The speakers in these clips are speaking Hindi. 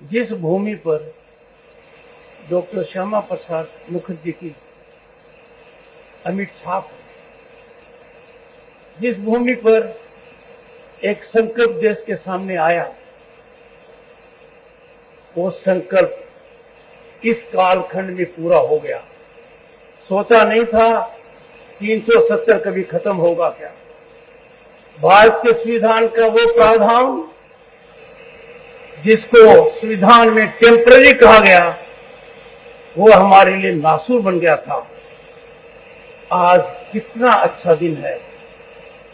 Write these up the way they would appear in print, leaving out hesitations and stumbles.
जिस भूमि पर डॉक्टर श्यामा प्रसाद मुखर्जी की अमिट छाप, जिस भूमि पर एक संकल्प देश के सामने आया, वो संकल्प इस कालखंड में पूरा हो गया। सोचा नहीं था 370 कभी खत्म होगा क्या। भारत के संविधान का वो प्रावधान जिसको संविधान में टेम्पररी कहा गया, वो हमारे लिए नासूर बन गया था। आज कितना अच्छा दिन है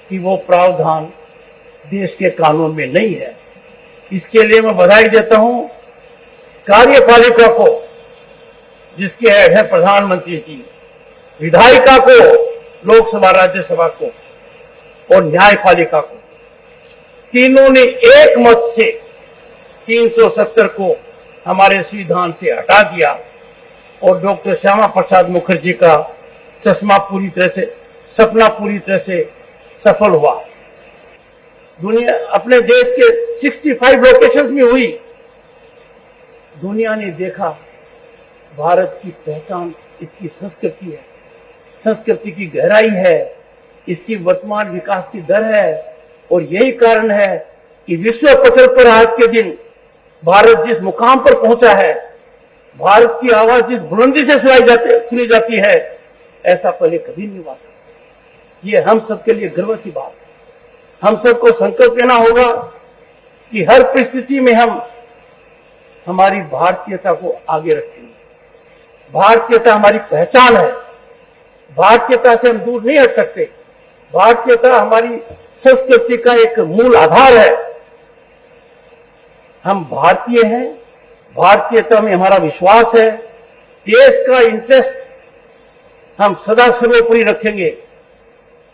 कि वो प्रावधान देश के कानून में नहीं है। इसके लिए मैं बधाई देता हूं कार्यपालिका को, जिसके हेड है प्रधानमंत्री जी, विधायिका को, लोकसभा राज्यसभा को, और न्यायपालिका को। तीनों ने एक मत से 370 को हमारे संविधान से हटा दिया और डॉक्टर श्यामा प्रसाद मुखर्जी का सपना पूरी तरह से सफल हुआ। दुनिया अपने देश के 65 लोकेशंस में हुई। दुनिया ने देखा भारत की पहचान इसकी संस्कृति है, संस्कृति की गहराई है, इसकी वर्तमान विकास की दर है। और यही कारण है कि विश्व पटल पर आज के दिन भारत जिस मुकाम पर पहुंचा है, भारत की आवाज जिस बुलंदी से सुनी जाती है, ऐसा पहले कभी नहीं हुआ था। ये हम सबके लिए गर्व की बात है। हम सबको संकल्प लेना होगा कि हर परिस्थिति में हम हमारी भारतीयता को आगे रखेंगे। भारतीयता हमारी पहचान है। भारतीयता से हम दूर नहीं हट सकते। भारतीयता हमारी संस्कृति का एक मूल आधार है। हम भारतीय हैं, भारतीयता में हमारा विश्वास है। देश का इंटरेस्ट हम सदा सर्वोपरि रखेंगे।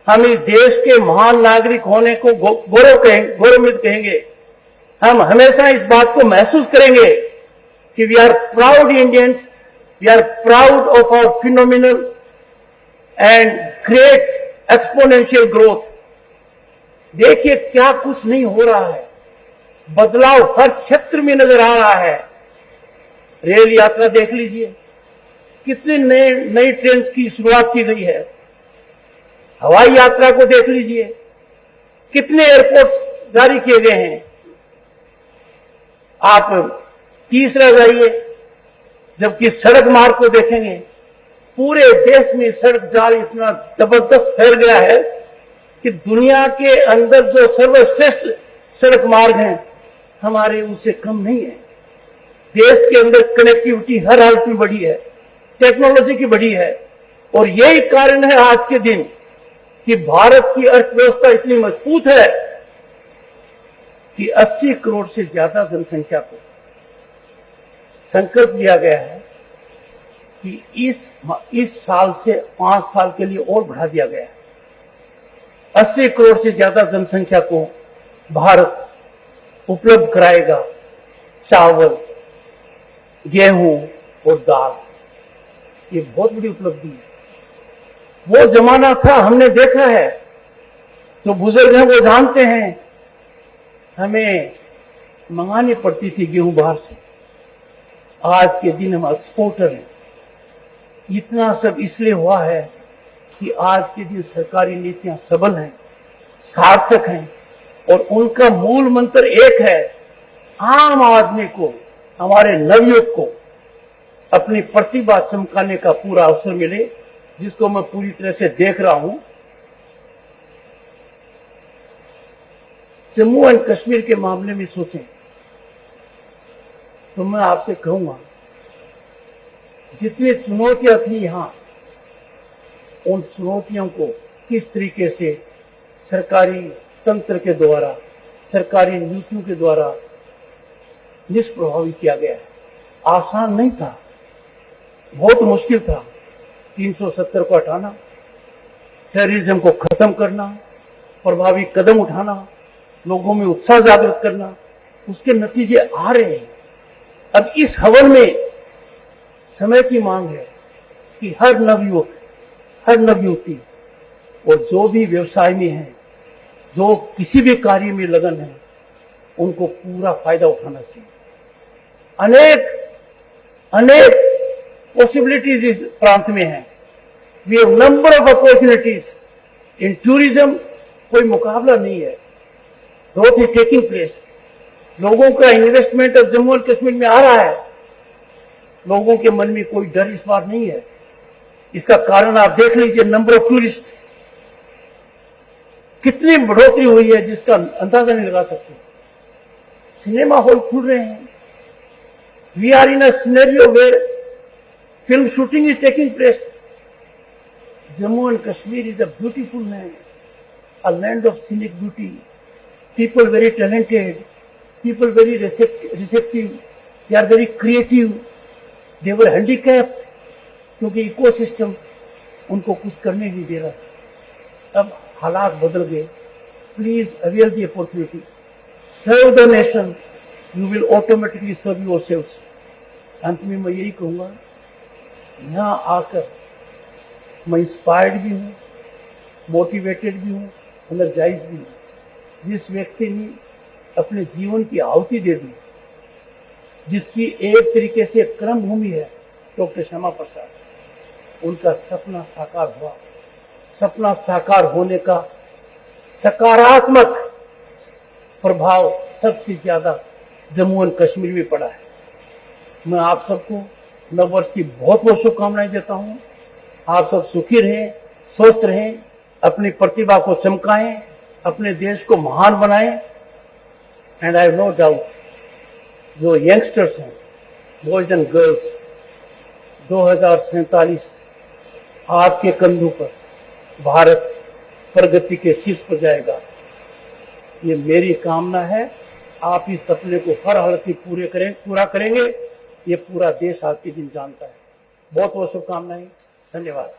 हम इस देश के महान नागरिक होने को गौरवान्वित कहेंगे। हम हमेशा इस बात को महसूस करेंगे कि we are proud Indians, we are proud of our phenomenal and great exponential growth. देखिए क्या कुछ नहीं हो रहा है, बदलाव हर क्षेत्र में नजर आ रहा है। रेल यात्रा देख लीजिए, कितनी नई ट्रेन की शुरुआत की गई है। हवाई यात्रा को देख लीजिए, कितने एयरपोर्ट्स जारी किए गए हैं। आप तीसरा जाइए, जबकि सड़क मार्ग को देखेंगे, पूरे देश में सड़क जाल इतना जबरदस्त फैल गया है कि दुनिया के अंदर जो सर्वश्रेष्ठ सड़क मार्ग हैं, हमारे उससे कम नहीं है। देश के अंदर कनेक्टिविटी हर हालत में बढ़ी है, टेक्नोलॉजी की बढ़ी है। और यही कारण है आज के दिन कि भारत की अर्थव्यवस्था इतनी मजबूत है कि 80 करोड़ से ज्यादा जनसंख्या को संकल्प लिया गया है कि इस साल से 5 साल के लिए और बढ़ा दिया गया है। 80 करोड़ से ज्यादा जनसंख्या को भारत उपलब्ध कराएगा चावल, गेहूं और दाल। ये बहुत बड़ी उपलब्धि है। वो जमाना था, हमने देखा है, जो बुजुर्ग हैं वो जानते हैं, हमें मंगानी पड़ती थी गेहूं बाहर से। आज के दिन हम एक्सपोर्टर हैं। इतना सब इसलिए हुआ है कि आज के दिन सरकारी नीतियां सबल हैं, सार्थक हैं, और उनका मूल मंत्र एक है, आम आदमी को, हमारे नवयुवक को अपनी प्रतिभा चमकाने का पूरा अवसर मिले, जिसको मैं पूरी तरह से देख रहा हूं। जम्मू एंड कश्मीर के मामले में सोचें तो मैं आपसे कहूंगा, जितनी चुनौतियां थी यहां, उन चुनौतियों को किस तरीके से सरकारी तंत्र के द्वारा, सरकारी नीतियों के द्वारा निष्प्रभावी किया गया है। आसान नहीं था, बहुत मुश्किल था। 370 को हटाना, टेररिज्म को खत्म करना, प्रभावी कदम उठाना, लोगों में उत्साह जागृत करना, उसके नतीजे आ रहे हैं। अब इस हवन में समय की मांग है कि हर नवयुवक, हर नवयुवती और जो भी व्यवसाय में है, जो किसी भी कार्य में लगन है, उनको पूरा फायदा उठाना चाहिए। अनेक अनेक पॉसिबिलिटीज इस प्रांत में हैं। We have number of opportunities in tourism. कोई मुकाबला नहीं है, ग्रोथ इज टेकिंग प्लेस। लोगों का इन्वेस्टमेंट अब जम्मू एंड कश्मीर में आ रहा है। लोगों के मन में कोई डर इस बार नहीं है। इसका कारण आप देख लीजिए, नंबर ऑफ टूरिस्ट कितनी बढ़ोतरी हुई है जिसका अंदाजा नहीं लगा सकते। सिनेमा हॉल खुल रहे हैं। We are in a scenario where film shooting is taking place. Jammu and Kashmir is a beautiful land, a land of scenic beauty, people very talented, people very receptive, they are very creative, they were handicapped क्योंकि इकोसिस्टम उनको कुछ करने नहीं दे रहा। अब हालात बदल गए। Please avail the opportunity, serve the nation, you will automatically serve yourselves. अंत में मैं यही कहूंगा, यहां आकर मैं इंस्पायर्ड भी हूं, मोटिवेटेड भी हूं, एनर्जाइज भी हूं। जिस व्यक्ति ने अपने जीवन की आहुति दे दी, जिसकी एक तरीके से कर्म भूमि है डॉक्टर श्यामा प्रसाद, उनका सपना साकार हुआ। सपना साकार होने का सकारात्मक प्रभाव सबसे ज्यादा जम्मू एंड कश्मीर में पड़ा है। मैं आप सबको नववर्ष की बहुत बहुत शुभकामनाएं देता हूं। आप सब सुखी रहें, स्वस्थ रहें, अपनी प्रतिभा को चमकाएं, अपने देश को महान बनाएं। And I have no doubt जो यंगस्टर्स हैं, बॉयज एंड गर्ल्स, 2047 आपके कंधों पर भारत प्रगति के शीर्ष पर जाएगा। ये मेरी कामना है। आप इस सपने को हर हालत में पूरा करेंगे। ये पूरा देश आज के दिन जानता है। बहुत बहुत शुभकामनाएं। धन्यवाद।